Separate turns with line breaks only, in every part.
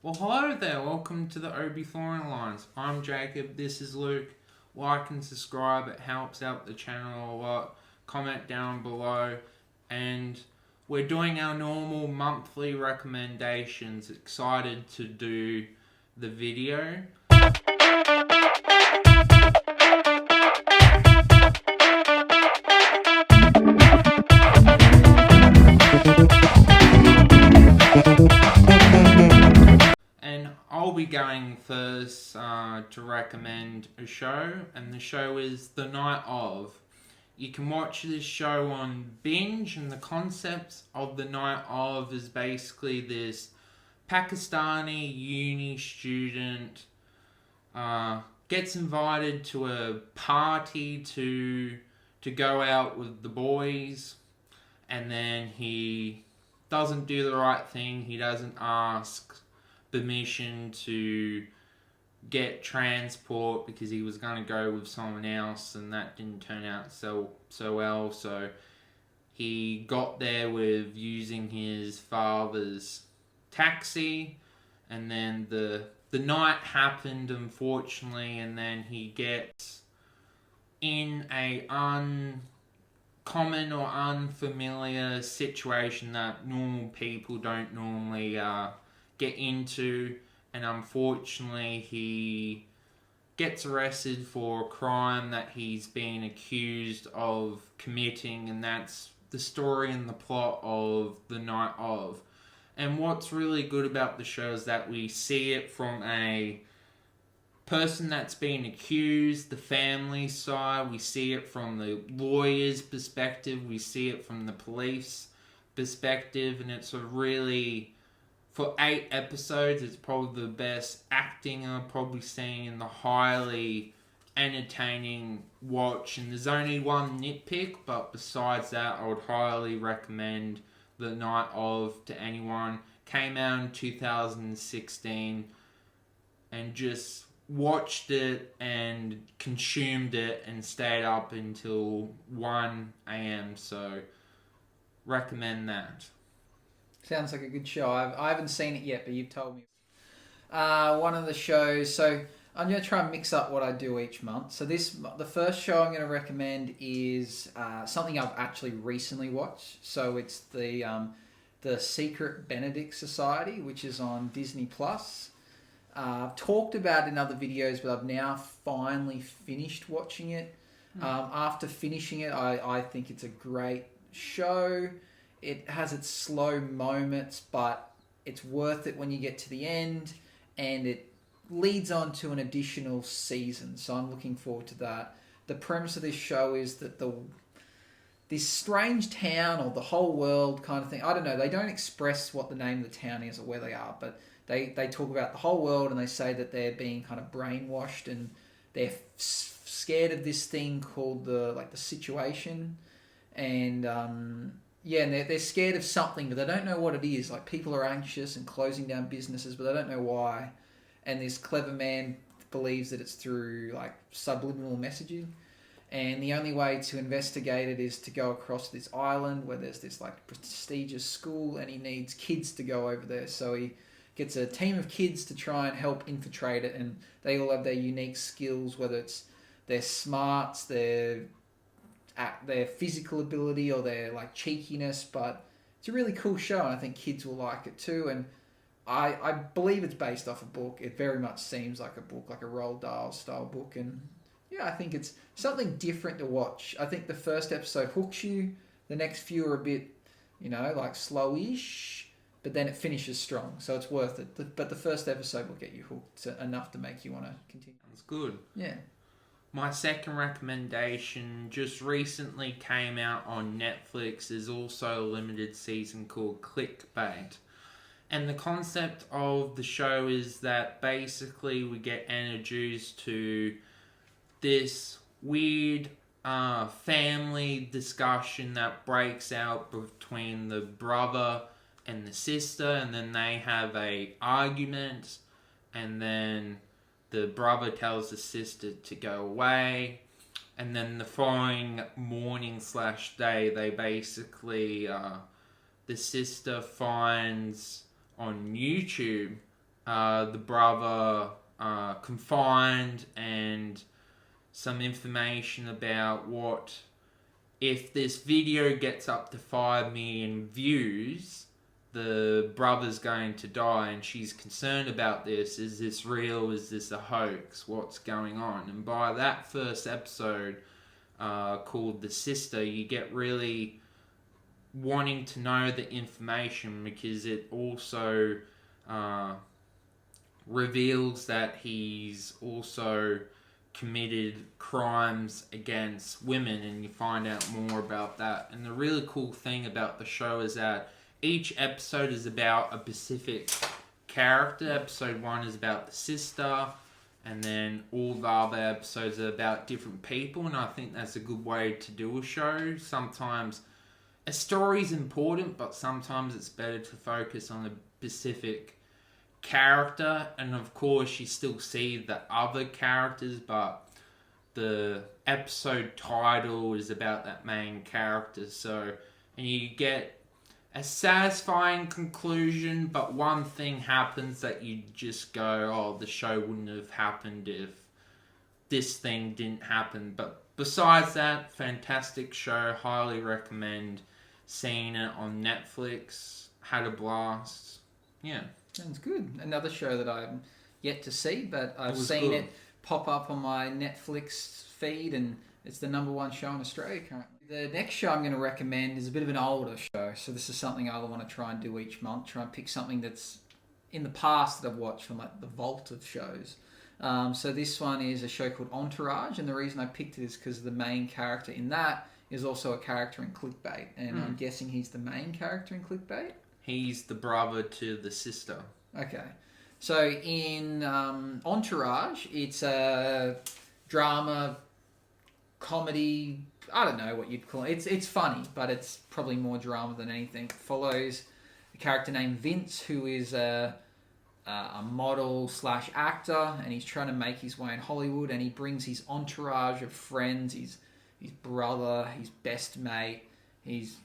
Well, hello there. Welcome to the OB Flooring Lines. I'm Jacob. This is Luke. Like and subscribe. It helps out the channel a lot. Comment down below. And we're doing our normal monthly recommendations. Excited to do the video. And I'll be going first to recommend a show, and the show is The Night Of. You can watch this show on binge, and the concept of The Night Of is basically this Pakistani uni student gets invited to a party to go out with the boys, and then he doesn't do the right thing. He doesn't ask permission to get transport because he was going to go with someone else, and that didn't turn out so well. So he got there with using his father's taxi, and then the night happened, unfortunately, and then he gets in a uncommon or unfamiliar situation that normal people don't normally get into, and unfortunately he gets arrested for a crime that he's been accused of committing, and that's the story and the plot of The Night Of. And what's really good about the show is that we see it from a person that's been accused, the family side, we see it from the lawyer's perspective, we see it from the police perspective, and it's a really, for 8 episodes, it's probably the best acting I've probably seen in the highly entertaining watch. And there's only one nitpick, but besides that, I would highly recommend The Night Of to anyone. Came out in 2016, and just watched it and consumed it and stayed up until 1 a.m. So, recommend that.
Sounds like a good show. I haven't seen it yet, but you've told me. One of the shows. So I'm going to try and mix up what I do each month. So the first show I'm going to recommend is something I've actually recently watched. So it's the Secret Benedict Society, which is on Disney Plus. I've talked about it in other videos, but I've now finally finished watching it. After finishing it, I think it's a great show. It has its slow moments, but it's worth it when you get to the end, and it leads on to an additional season, so I'm looking forward to that. The premise of this show is that this strange town, or the whole world kind of thing, I don't know, they don't express what the name of the town is or where they are, but they talk about the whole world, and they say that they're being kind of brainwashed, and they're scared of this thing called the situation, and yeah, and they're scared of something, but they don't know what it is. Like, people are anxious and closing down businesses, but they don't know why. And this clever man believes that it's through, like, subliminal messaging. And the only way to investigate it is to go across this island where there's this, like, prestigious school, and he needs kids to go over there. So he gets a team of kids to try and help infiltrate it, and they all have their unique skills, whether it's their smarts, their physical ability, or their like cheekiness. But it's a really cool show, and I think kids will like it too. And I believe it's based off a book. It very much seems like a book, like a Roald Dahl style book. And yeah, I think it's something different to watch. I think the first episode hooks you. The next few are a bit, like slowish, but then it finishes strong, so it's worth it. But the first episode will get you hooked enough to make you want to continue.
That's good.
Yeah.
My second recommendation just recently came out on Netflix. Is also a limited season called Clickbait. And the concept of the show is that basically we get introduced to this weird family discussion that breaks out between the brother and the sister, and then they have a argument, and then the brother tells the sister to go away, and then the following morning / day, they basically, the sister finds on YouTube the brother confined, and some information about what if this video gets up to 5 million views, the brother's going to die, and she's concerned about this. Is this real? Is this a hoax? What's going on? And by that first episode, called The Sister, you get really wanting to know the information, because it also reveals that he's also committed crimes against women, and you find out more about that. And the really cool thing about the show is that each episode is about a specific character. Episode 1 is about the sister, and then all the other episodes are about different people, and I think that's a good way to do a show. Sometimes a story's important, but sometimes it's better to focus on a specific character, and of course you still see the other characters, but the episode title is about that main character. So, and you get a satisfying conclusion, but one thing happens that you just go, oh, the show wouldn't have happened if this thing didn't happen. But besides that, fantastic show, highly recommend seeing it on Netflix. Had a blast. Yeah.
Sounds good. Another show that I'm yet to see, but I've seen
good.
it pop up on my Netflix feed, and it's the #1 show in Australia currently. The next show I'm going to recommend is a bit of an older show, so this is something I want to try and do each month. Try and pick something that's in the past that I've watched from like the vault of shows. So this one is a show called Entourage, and the reason I picked it is because the main character in that is also a character in Clickbait, and I'm guessing he's the main character in Clickbait.
He's the brother to the sister.
Okay. So in Entourage, it's a drama, comedy, I don't know what you'd call it. It's funny, but it's probably more drama than anything. It follows a character named Vince, who is a model / actor, and he's trying to make his way in Hollywood, and he brings his entourage of friends, his brother, his best mate, his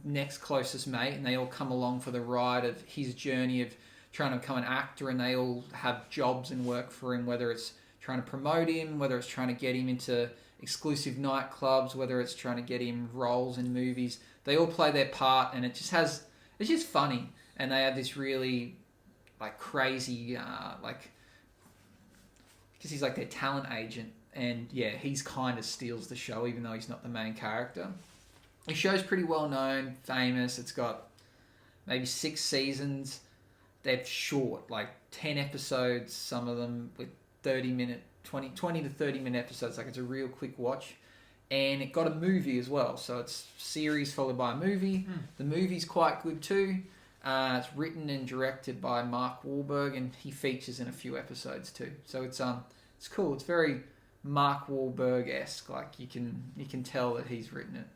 next closest mate, and they all come along for the ride of his journey of trying to become an actor, and they all have jobs and work for him, whether it's trying to promote him, whether it's trying to get him into exclusive nightclubs, whether it's trying to get him roles in movies. They all play their part, and it's just funny, and they have this really like crazy because he's like their talent agent, and yeah, he's kind of steals the show even though he's not the main character. The show's pretty well known, famous. It's got maybe 6 seasons. They're short, like 10 episodes, some of them with 20 to 30 minute episodes. Like, it's a real quick watch. And it got a movie as well. So it's series followed by a movie. The movie's quite good too. It's written and directed by Mark Wahlberg, and he features in a few episodes too. So it's cool. It's very Mark Wahlberg-esque. Like, you can tell that he's written it.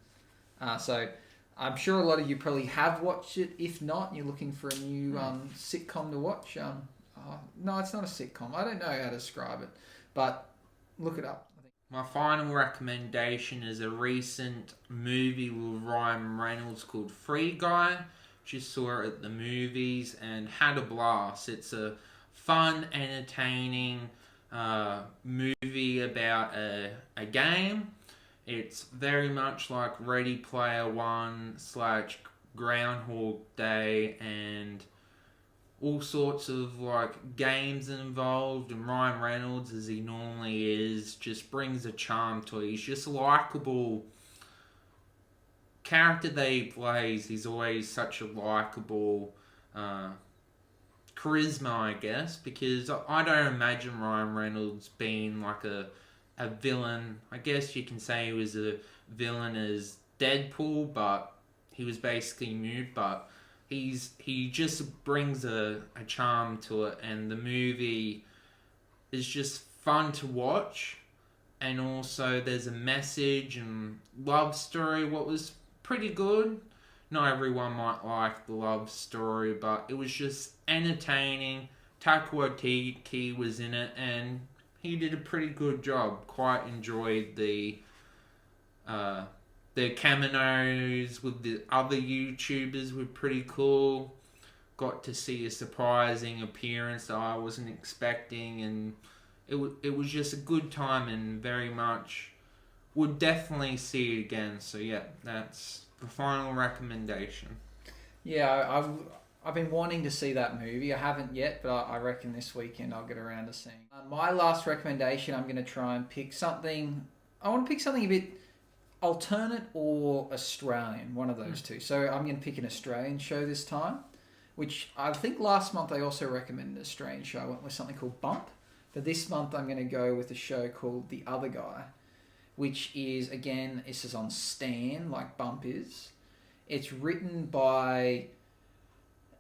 So I'm sure a lot of you probably have watched it. If not, you're looking for a new sitcom to watch. No, it's not a sitcom. I don't know how to describe it, but look it up.
My final recommendation is a recent movie with Ryan Reynolds called Free Guy. Just saw it at the movies and had a blast. It's a fun, entertaining movie about a game. It's very much like Ready Player One / Groundhog Day, and all sorts of like games involved. And Ryan Reynolds, as he normally is, just brings a charm to it. He's just a likable character that he plays. He's always such a likable charisma, I guess, because I don't imagine Ryan Reynolds being like a villain. I guess you can say he was a villain as Deadpool, but he was basically mute. But he just brings a charm to it, and the movie is just fun to watch. And also there's a message and love story what was pretty good. Not everyone might like the love story, but it was just entertaining. Taika Waititi was in it, and he did a pretty good job. Quite enjoyed the cameos with the other YouTubers were pretty cool. got to see a surprising appearance that I wasn't expecting, and it was just a good time, and very much would definitely see it again. So yeah, that's the final recommendation.
Yeah, I've been wanting to see that movie. I haven't yet, but I reckon this weekend I'll get around to seeing. My last recommendation, I'm going to try and pick something. I want to pick something a bit alternate or Australian, one of those two. So I'm going to pick an Australian show this time, which I think last month I also recommended an Australian show. I went with something called Bump. But this month I'm going to go with a show called The Other Guy, which is, again, this is on Stan, like Bump is. It's written by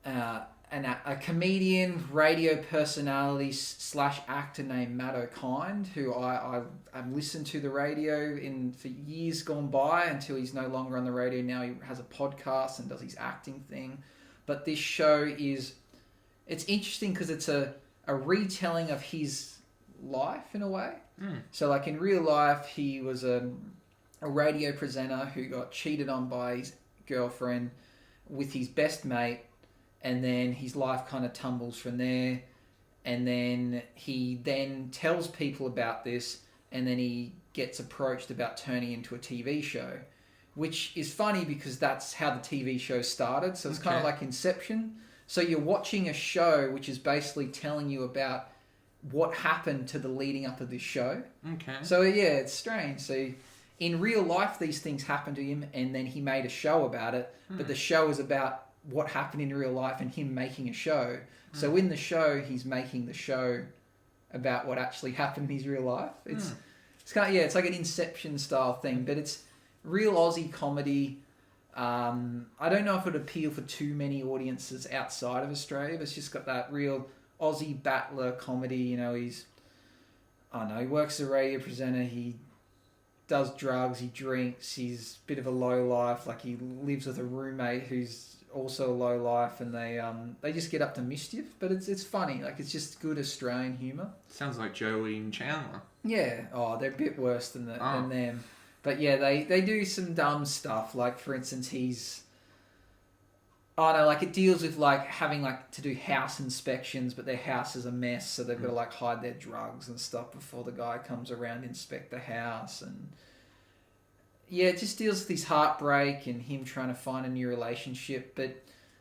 a comedian, radio personality / actor named Matt O'Kind, who I've listened to the radio for years gone by until he's no longer on the radio. Now he has a podcast and does his acting thing. But this show it's interesting because it's a retelling of his life in a way. So like in real life, he was a radio presenter who got cheated on by his girlfriend with his best mate, and then his life kind of tumbles from there, and then he then tells people about this, and then he gets approached about turning into a TV show, which is funny because that's how the TV show started. So it's kind of like Inception. So you're watching a show which is basically telling you about what happened to the leading up of this show.
Okay.
So yeah, it's strange. So in real life, these things happened to him, and then he made a show about it. But the show is about what happened in real life and him making a show. So in the show, he's making the show about what actually happened in his real life. It's kind of, it's like an Inception style thing, but it's real Aussie comedy. I don't know if it would appeal for too many audiences outside of Australia, but it's just got that real Aussie battler comedy. You know, he works as a radio presenter. He does drugs, he drinks, he's a bit of a low life. Like he lives with a roommate who's also a low life, and they just get up to mischief. But it's funny. Like it's just good Australian humour.
Sounds like Joey and Chandler.
Yeah. Oh, they're a bit worse than them. But yeah, they do some dumb stuff. Like for instance, it deals with like having like to do house inspections, but their house is a mess, so they've got to like hide their drugs and stuff before the guy comes around to inspect the house. And yeah, it just deals with his heartbreak and him trying to find a new relationship. But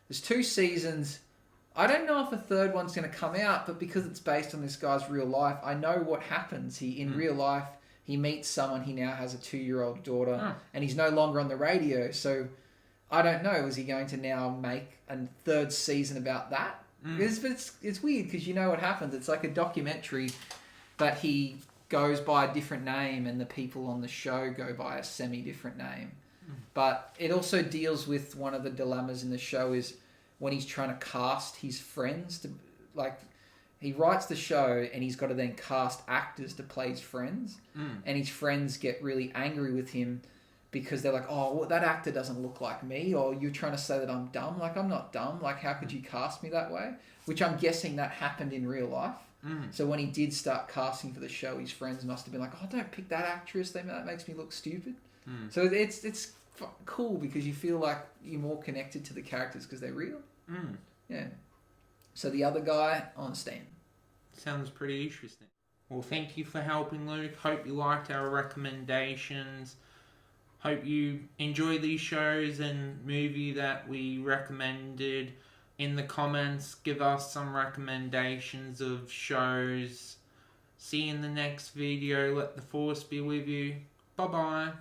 there's 2 seasons. I don't know if a third one's going to come out, but because it's based on this guy's real life, I know what happens. In real life, he meets someone. He now has a 2-year-old daughter, and he's no longer on the radio. So I don't know. Is he going to now make a 3rd season about that? It's weird because you know what happens. It's like a documentary, but he goes by a different name, and the people on the show go by a semi-different name. But it also deals with one of the dilemmas in the show is when he's trying to cast his friends to, like, he writes the show and he's got to then cast actors to play his friends, and his friends get really angry with him because they're like, oh, well, that actor doesn't look like me, or you're trying to say that I'm dumb. Like, I'm not dumb. Like, how could you cast me that way? Which I'm guessing that happened in real life. So when he did start casting for the show, his friends must have been like, oh, don't pick that actress. That makes me look stupid. So it's cool because you feel like you're more connected to the characters because they're real. Yeah. So The Other Guy on Stan.
Sounds pretty interesting. Well, thank you for helping, Luke. Hope you liked our recommendations. Hope you enjoy these shows and movie that we recommended. In the comments, give us some recommendations of shows. See you in the next video. Let the force be with you. Bye-bye.